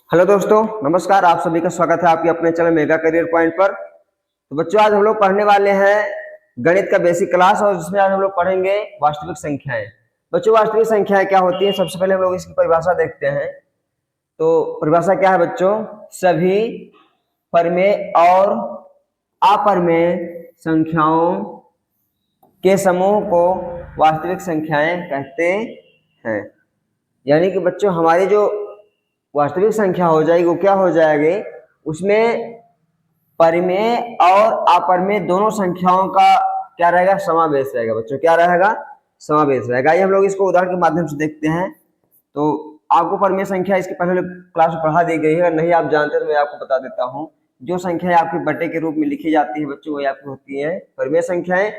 Hello दोस्तों, नमस्कार। आप सभी का स्वागत है आपके अपने चैनल मेगा करियर पॉइंट पर। तो बच्चों, आज हम लोग पढ़ने वाले हैं गणित का बेसिक क्लास, और जिसमें आज हम लोग पढ़ेंगे वास्तविक संख्याएं। बच्चों, वास्तविक संख्याएं क्या होती है, सबसे पहले हम लोग इसकी परिभाषा देखते हैं। तो परिभाषा क्या है बच्चों? सभी परिमेय और अपरिमेय संख्याओं के समूह को वास्तविक संख्याएं कहते हैं। यानी कि बच्चों, हमारी जो वास्तविक संख्या हो जाएगी वो क्या हो जाएगी, उसमें परिमेय और अपरिमेय दोनों संख्याओं का क्या रहेगा, समावेश रहेगा। बच्चों, क्या रहेगा? समावेश रहेगा। आइए हम लोग इसको उदाहरण के माध्यम से देखते हैं। तो आपको परिमेय संख्या इसके पहले क्लास में पढ़ा दी गई है, अगर नहीं आप जानते तो मैं आपको बता देता हूँ। जो संख्या आपकी बटे के रूप में लिखी जाती है बच्चों, वही आपकी होती है परिमेय संख्याएं।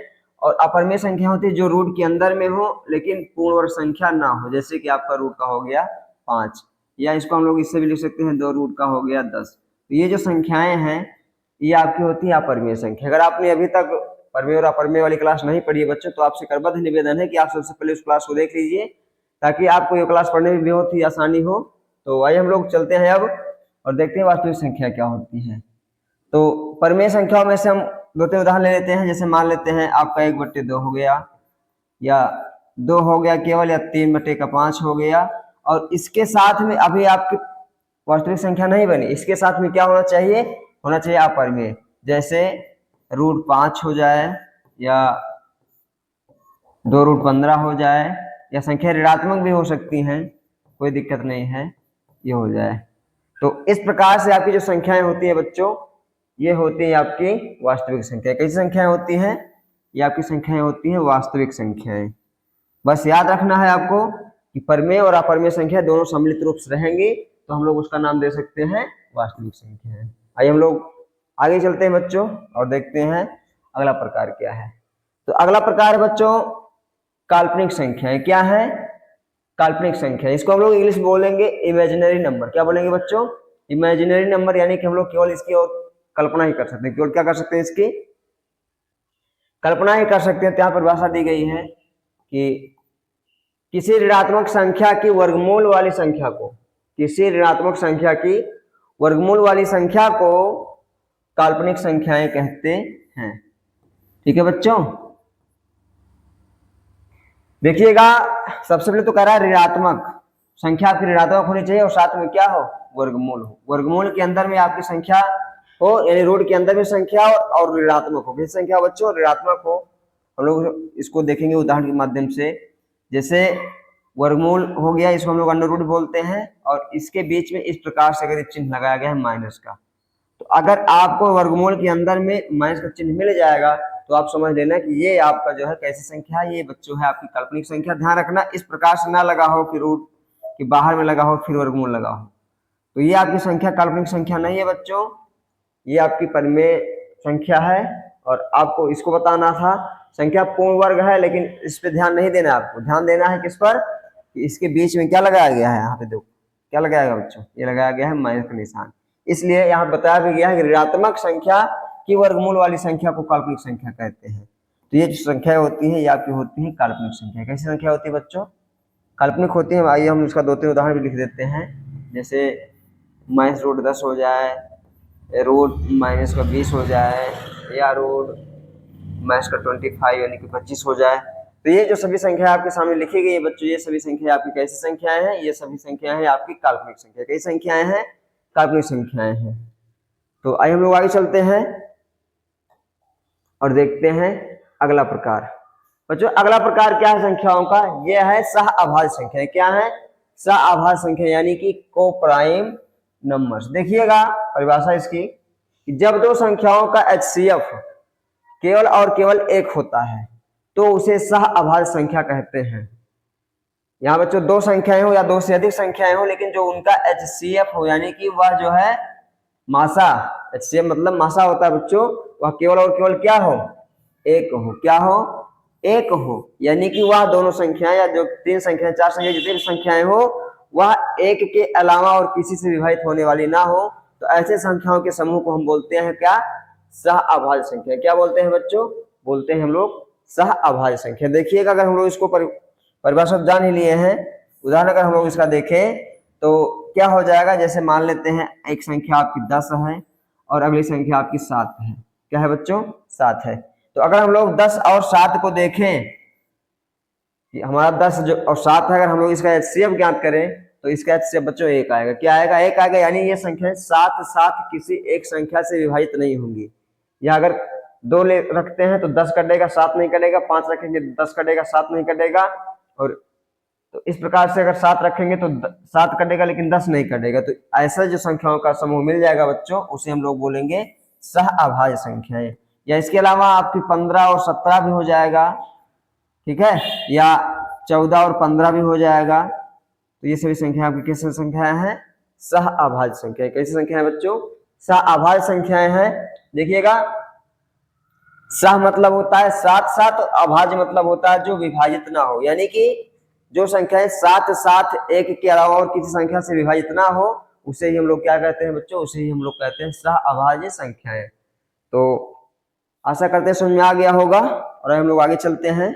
और अपरिमेय संख्या होती है जो रूट के अंदर में हो लेकिन पूर्ण वर्ग संख्या ना हो। जैसे कि आपका रूट का हो गया 5, या इसको हम लोग इससे भी लिख सकते हैं 2 रूट का हो गया 10। तो ये जो संख्याएं हैं ये आपकी होती है अपरिमेय संख्या। अगर आपने अभी तक परिमेय और अपरिमेय वाली क्लास नहीं पढ़ी है बच्चों, तो आपसे करबद्ध निवेदन है कि आप सबसे पहले उस क्लास को देख लीजिए, ताकि आपको ये क्लास पढ़ने में बहुत ही आसानी हो। तो आइए हम लोग चलते हैं अब और देखते हैं वास्तविक संख्या क्या होती है। तो परिमेय संख्याओं में से हम 2-3 उदाहरण ले लेते हैं। जैसे मान लेते हैं आपका 1/2 हो गया, या 2 हो गया केवल, या 3/5 हो गया। और इसके साथ में अभी आपकी वास्तविक संख्या नहीं बनी, इसके साथ में क्या होना चाहिए? होना चाहिए अपरिमेय। जैसे √5 हो जाए, या 2√15 हो जाए, या संख्या ऋणात्मक भी हो सकती हैं, कोई दिक्कत नहीं है, ये हो जाए। तो इस प्रकार से आपकी जो संख्याएं होती है बच्चों, ये होती है आपकी वास्तविक संख्या। कैसी संख्याएं होती हैं? ये आपकी संख्याएं होती हैं वास्तविक संख्याएं। बस याद रखना है आपको कि परिमेय और अपरिमेय संख्या दोनों सम्मिलित रूप से रहेंगी, तो हम लोग उसका नाम दे सकते हैं वास्तविक संख्या। आइए हम लोग आगे चलते हैं बच्चों और देखते हैं अगला प्रकार क्या है। तो अगला प्रकार है बच्चों काल्पनिक संख्याएं। क्या है? काल्पनिक संख्या। इसको हम लोग इंग्लिश में बोलेंगे इमेजिनरी नंबर। क्या बोलेंगे बच्चों? Imaginary number. यानी कि हम लोग केवल इसकी और कल्पना ही कर सकते हैं। केवल क्या कर सकते हैं? इसकी कल्पना ही कर सकते हैं। तो यहाँ परिभाषा दी गई है कि किसी ऋणात्मक संख्या की वर्गमूल वाली संख्या को, किसी ऋणात्मक संख्या की वर्गमूल वाली संख्या को काल्पनिक संख्याएं कहते हैं। ठीक है बच्चों, देखिएगा, सबसे पहले तो कह रहा है ऋणात्मक संख्या आपकी ऋणात्मक होनी चाहिए, और साथ में क्या हो? वर्गमूल हो। वर्गमूल के अंदर में आपकी संख्या हो, यानी रूट के अंदर में संख्या और ऋणात्मक हो। किस संख्या बच्चों? ऋणात्मक हो। हम लोग इसको देखेंगे उदाहरण के माध्यम से। जैसे वर्गमूल हो गया, इसको हम लोग अंडर रूट बोलते हैं, और इसके बीच में इस प्रकार से अगर चिन्ह लगाया गया है माइनस का, तो अगर आपको वर्गमूल के अंदर में माइनस का चिन्ह मिल जाएगा तो आप समझ लेना कि ये आपका जो है कैसी संख्या है, ये बच्चों है आपकी काल्पनिक संख्या। ध्यान रखना, इस प्रकार से ना लगा हो कि रूट के बाहर में लगा हो फिर वर्गमूल लगा हो, तो ये आपकी संख्या काल्पनिक संख्या नहीं है बच्चों, ये आपकी परिमेय संख्या है। और आपको इसको बताना था, संख्या पूर्ण वर्ग है, लेकिन इस पे ध्यान नहीं देना, आपको ध्यान देना है किस पर? कि इसके बीच में क्या लगाया गया है। यहाँ पे देखो क्या लगाया गया बच्चों, ये लगाया गया है माइनस का निशान। इसलिए यहाँ बताया भी गया है कि ऋणात्मक संख्या की वर्गमूल वाली संख्या को काल्पनिक संख्या कहते हैं। तो ये जो संख्या होती है ये आपकी होती है काल्पनिक संख्या। कैसी संख्या होती है बच्चों? काल्पनिक होती है। आइए हम इसका 2-3 उदाहरण भी लिख देते हैं। जैसे -√10 हो जाए, √-20 हो जाए, या √-25 यानी कि 25 हो जाए। तो ये जो सभी संख्या आपके सामने लिखी गई है बच्चों, ये सभी संख्या आपकी कैसी संख्याएं हैं? ये सभी संख्याएं हैं आपकी काल्पनिक संख्या। कई संख्याएं हैं? काल्पनिक संख्याएं हैं। तो आइए हम लोग आगे चलते हैं और देखते हैं अगला प्रकार। बच्चों, अगला प्रकार क्या है संख्याओं का? यह है सह अभाज्य संख्या। क्या है? सह अभाज्य संख्या, यानी कि को प्राइम नंबर्स। देखिएगा परिभाषा इसकी कि जब दो संख्याओं का HCF केवल और केवल 1 होता है तो उसे सह अभाज्य संख्या कहते हैं। यहाँ बच्चों दो संख्याएं हो या दो से अधिक संख्याएं हो, लेकिन जो उनका HCF हो, यानी कि वह जो है मासा, HCF मतलब मासा होता है बच्चों, वह केवल और केवल क्या हो? 1 हो। क्या हो? 1 हो। यानी कि वह दोनों संख्याएं या जो 3 संख्याएं 4 संख्याएं जितनी भी संख्याएं हो वह 1 के अलावा और किसी से विभाजित होने वाली ना हो, तो ऐसे संख्याओं के समूह को हम बोलते हैं क्या? सह अभाज्य संख्या। क्या बोलते हैं बच्चों? बोलते हैं हम लोग सह अभाज्य संख्या। देखिएगा, अगर हम लोग इसको परिभाषा जान ही लिए हैं, उदाहरण अगर हम लोग इसका देखें तो क्या हो जाएगा, जैसे मान लेते हैं एक संख्या आपकी 10 है और अगली संख्या आपकी 7 है। क्या है बच्चों, 7 है। तो अगर हम लोग 10 और 7 को देखें कि हमारा 10 जो और 7 है, अगर हम लोग इसका एचसीएफ ज्ञात करें तो इसका एचसीएफ बच्चों 1 आएगा। क्या आएगा, 1 आएगा। यानी ये संख्या 7 7 किसी एक संख्या से विभाजित नहीं होंगी। या अगर 2 ले रखते हैं तो 10 कटेगा, 7 नहीं कटेगा। 5 रखेंगे 10 कटेगा, 7 नहीं कटेगा। और तो इस प्रकार से अगर 7 रखेंगे तो 7 कटेगा लेकिन 10 नहीं कटेगा। तो ऐसा जो संख्याओं का समूह मिल जाएगा बच्चों, उसे हम लोग बोलेंगे सह अभाज्य संख्याएं। या इसके अलावा आपकी 15 और 17 भी हो जाएगा, ठीक है, या 14 और 15 भी हो जाएगा। तो ये सभी संख्या आपकी कैसी संख्याएं हैं, सह अभाज्य संख्याएं। कैसी संख्याएं बच्चों, सह अभाज्य संख्याएं हैं। देखिएगा, सह मतलब होता है साथ साथ, अभाज्य मतलब होता है जो विभाजित ना हो। यानी कि जो संख्याएं साथ साथ एक के अलावा और किसी संख्या से विभाजित ना हो, उसे ही हम लोग क्या कहते हैं बच्चों, उसे ही हम लोग कहते हैं सह अभाज्य संख्याएं। तो आशा करते हैं समझ में आ गया होगा और हम लोग आगे चलते हैं।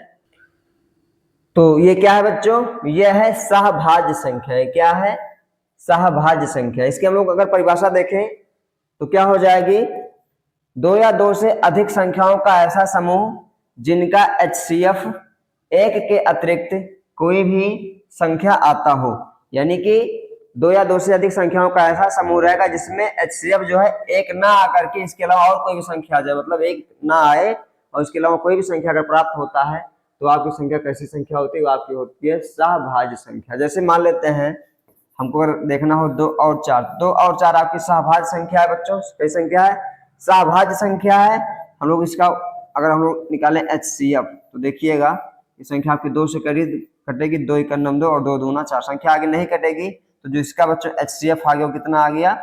तो ये क्या है बच्चों, यह है सहभाज्य संख्या। क्या है, सहभाज्य संख्या। इसकी हम लोग अगर परिभाषा देखें तो क्या हो जाएगी, 2 या 2 से अधिक संख्याओं का ऐसा समूह जिनका एचसीएफ 1 के अतिरिक्त कोई भी संख्या आता हो। यानी कि 2 या 2 से अधिक संख्याओं का ऐसा समूह रहेगा जिसमें एचसीएफ जो है 1 ना आकर के इसके अलावा और कोई भी संख्या आ जाए, मतलब 1 ना आए और इसके अलावा कोई भी संख्या अगर प्राप्त होता है तो आपकी संख्या कैसी संख्या होती है, वो आपकी होती है सहभाज्य संख्या। जैसे मान लेते हैं हमको अगर देखना हो 2 और 4, 2 और 4 आपकी सहभाज्य संख्या है बच्चों। कई संख्या है, सहभाज्य संख्या है। हम लोग इसका अगर हम लोग निकालें एचसीएफ तो देखिएगा ये संख्या आपकी 2 से करीब कटेगी, 2 1 9 2 और 2 दूना 4, संख्या आगे नहीं कटेगी। तो जो इसका बच्चों एचसीएफ आ गया वो कितना आ गया,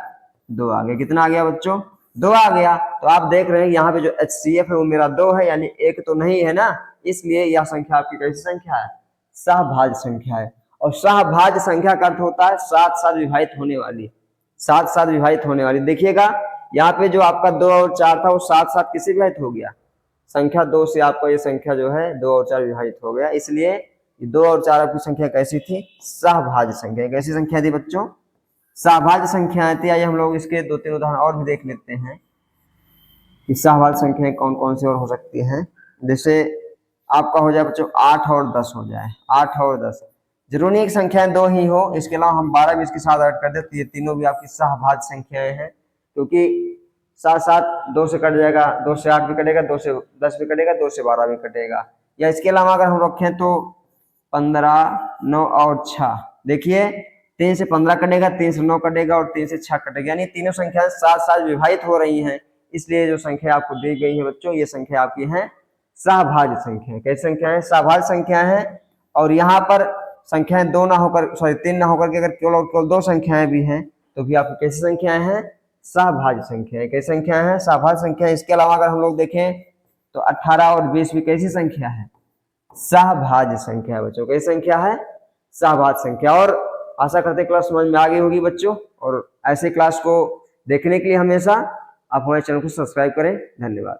2 आ गया। कितना आ गया बच्चों, 2 आ गया। तो आप देख रहे हैं यहाँ पे जो एचसीएफ है वो मेरा 2 है, यानी 1 तो नहीं है ना, इसलिए यह संख्या आपकी कैसी संख्या है, सहभाज्य संख्या है। और सहभाज्य संख्या का अर्थ होता है साथ साथ विभाजित होने वाली, साथ साथ विभाजित होने वाली। देखिएगा यहाँ पे जो आपका 2 और 4 था वो साथ साथ किससे विभाजित हो गया, संख्या 2 से आपका ये संख्या जो है 2 और 4 विभाजित हो गया। इसलिए 2 और 4 आपकी संख्या कैसी थी, सहभाज्य संख्या। कैसी संख्या थी बच्चों, सहभाज्य संख्याएं थी। आइए हम लोग इसके 2-3 उदाहरण और भी देख लेते हैं कि सहभाज्य संख्याएं कौन कौन सी और हो सकती हैं। जैसे आपका हो जाए बच्चों 8 और 10 हो जाए, 8 और 10। जरूरी नहीं एक संख्याएं 2 ही हो, इसके अलावा हम 12 भी इसके साथ ऐड कर दे तो ये तीनों भी आपकी सहभाज्य संख्याएं हैं। क्योंकि साथ साथ 2 से कट जाएगा, 2 से 8 भी कटेगा, 2 से 10 भी कटेगा, 2 से 12 भी कटेगा। या इसके अलावा अगर हम रखें तो 15, 9 और 6, देखिए 3 से 15 कटेगा, 3 से 9 कटेगा और 3 से 6 कटेगा। यानी तीनों संख्याएं साथ साथ विभाजित हो रही हैं। इसलिए जो संख्या आपको दी गई है बच्चों, ये संख्या आपकी है सहभाज्य संख्या। कैसी संख्या है, सहभाज्य संख्या है। और यहाँ पर संख्याएं 2 ना होकर, सॉरी 3 ना होकर के अगर केवल 2 संख्याएं भी हैं तो भी आपकी कैसी संख्याएं हैं, सहभाज्य संख्या है। कैसी संख्या है, सहभाज्य संख्या। इसके अलावा अगर हम लोग देखें तो 18 और 20 भी कैसी संख्या है, सहभाज्य संख्या है बच्चों। कैसी संख्या है, सहभाज्य संख्या। और आशा करते क्लास समझ में आ गई होगी बच्चों। और ऐसे क्लास को देखने के लिए हमेशा आप हमारे चैनल को सब्सक्राइब करें। धन्यवाद।